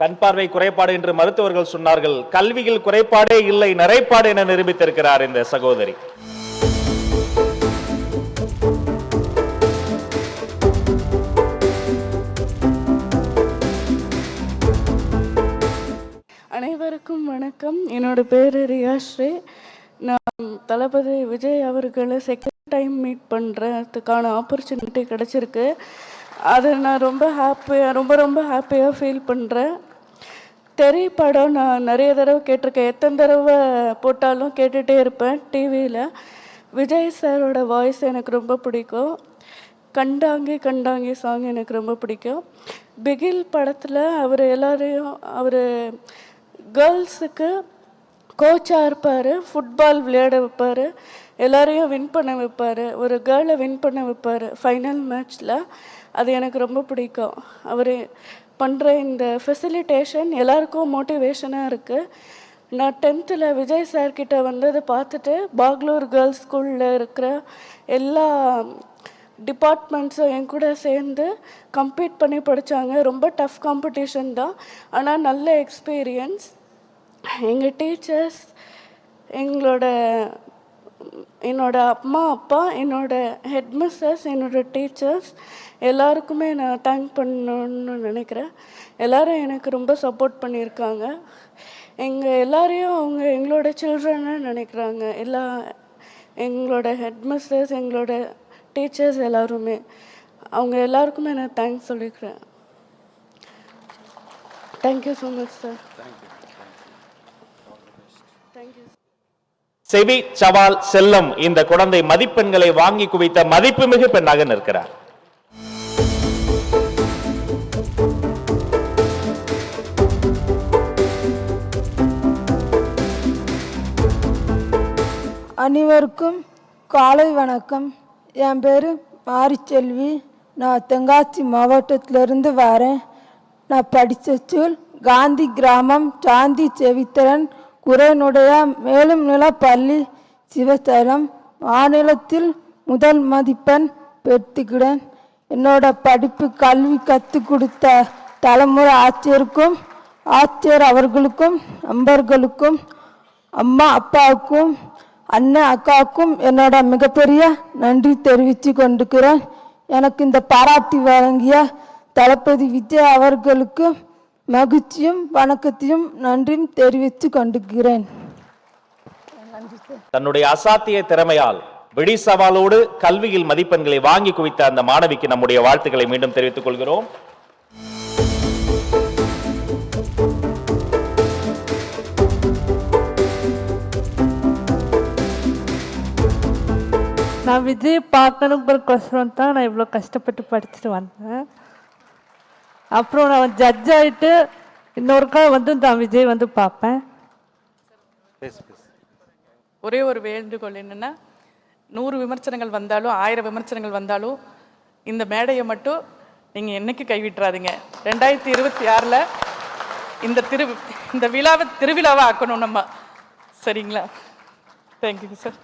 கண் பார்வை குறைபாடு என்று மருத்துவர்கள் சொன்னார்கள். கல்வியில் குறைபாடே இல்லை, நிறைபாடு என நிரூபித்திருக்கிறார் இந்த சகோதரி. அனைவருக்கும் வணக்கம். என்னோட பேர் ரியாஸ்ரீ. நான் தளபதி விஜய் அவர்களை செகண்ட் டைம் மீட் பண்ணுறதுக்கான ஆப்பர்ச்சுனிட்டி கிடச்சிருக்கு. அதை நான் ரொம்ப ஹாப்பியாக ஃபீல் பண்ணுறேன். படம் நான் நிறைய தடவை கேட்டிருக்கேன். எத்தனை தடவை போட்டாலும் கேட்டுகிட்டே இருப்பேன் டிவியில். விஜய் சாரோட வாய்ஸ் எனக்கு ரொம்ப பிடிக்கும். கண்டாங்கி கண்டாங்கி சாங் எனக்கு ரொம்ப பிடிக்கும். பிகில் படத்தில் அவர் கேர்ள்ஸுக்கு கோச்சாக இருப்பார். ஃபுட்பால் விளையாட வைப்பார், எல்லாரையும் வின் பண்ண வைப்பார், ஒரு கேர்ளை வின் பண்ண வைப்பார் ஃபைனல் மேட்ச்சில். அது எனக்கு ரொம்ப பிடிக்கும். அவர் பண்ணுற இந்த ஃபெசிலிட்டேஷன் எல்லாருக்கும் மோட்டிவேஷனாக இருக்குது. நான் 10th விஜய் சார்கிட்ட வந்ததை பார்த்துட்டு பாக்லூர் கேர்ள்ஸ் ஸ்கூலில் இருக்கிற எல்லா டிபார்ட்மெண்ட்ஸும் என் கூட சேர்ந்து கம்பீட் பண்ணி படித்தாங்க. ரொம்ப டஃப் காம்படிஷன் தான், ஆனால் நல்ல எக்ஸ்பீரியன்ஸ். எங்கள் டீச்சர்ஸ், என்னோட அம்மா அப்பா, என்னோட ஹெட்மிஸ்டர்ஸ், என்னோட டீச்சர்ஸ் எல்லாருக்குமே நான் தேங்க் பண்ணணுன்னு நினைக்கிறேன். எல்லோரும் எனக்கு ரொம்ப சப்போர்ட் பண்ணியிருக்காங்க. எல்லாரையும் அவங்க எங்களோட சில்ட்ரன்னு நினைக்கிறாங்க. எங்களோட ஹெட்மிஸ்டர்ஸ், எங்களோட டீச்சர்ஸ் எல்லாருமே, அவங்க எல்லாருக்குமே நான் தேங்க்ஸ் சொல்லிக்கிறேன். Thank you so much sir. Thank you. செவி சவால் செல்லம் இந்த குழந்தை மதிப்பெண்களை வாங்கி குவித்த மதிப்புமிகு பெண்ணாக நிற்கிறார். அனைவருக்கும் காலை வணக்கம். என் பேர் மாரிச்செல்வி. நான் தென்காசி மாவட்டத்திலிருந்து வரேன். நான் படித்த ஸ்கூல் காந்தி கிராமம் சாந்தி செவித்திறன் குறைனுடைய மேலும் நில பள்ளி சிவஸ்தலம். மாநிலத்தில் முதல் மதிப்பெண் பெற்றுக்கிறேன். என்னோட படிப்பு கல்வி கற்றுக் கொடுத்த தலைமுறை ஆசிரியருக்கும், ஆசிரியர் அவர்களுக்கும், நண்பர்களுக்கும், அம்மா அப்பாவுக்கும், அண்ணன் அக்காவுக்கும் என்னோட மிகப்பெரிய நன்றி தெரிவித்து கொண்டிருக்கிறேன். எனக்கு இந்த பாராட்டி வழங்கிய தளபதி விஜய் அவர்களுக்கு மகிழ்ச்சியும் வணக்கத்தையும் நன்றியும் தெரிவித்து கொண்டிருக்கிறேன். தன்னுடைய அசாத்திய திறமையால் விடி சவாலோடு கல்வியில் மதிப்பெண்களை வாங்கி குவித்த அந்த மாணவிக்கு நம்முடைய வாழ்த்துக்களை மீண்டும் தெரிவித்துக் கொள்கிறோம். நான் விஜய் பார்க்கணுங்கிறக்கோசரம் தான் நான் இவ்வளோ கஷ்டப்பட்டு படிச்சுட்டு வந்தேன். அப்புறம் நான் ஜட்ஜ் ஆகிட்டு இன்னொருக்கா நான் விஜய் பார்ப்பேன். ஒரே ஒரு வேண்டுகோள் என்னென்னா, 100 விமர்சனங்கள் வந்தாலும் 1000 விமர்சனங்கள் வந்தாலும் இந்த மேடையை மட்டும் நீங்கள் என்னைக்கு கைவிட்டுறாதீங்க. 2026 இந்த விழாவை திருவிழாவை ஆக்கணும் நம்ம. சரிங்களா? Thank you sir.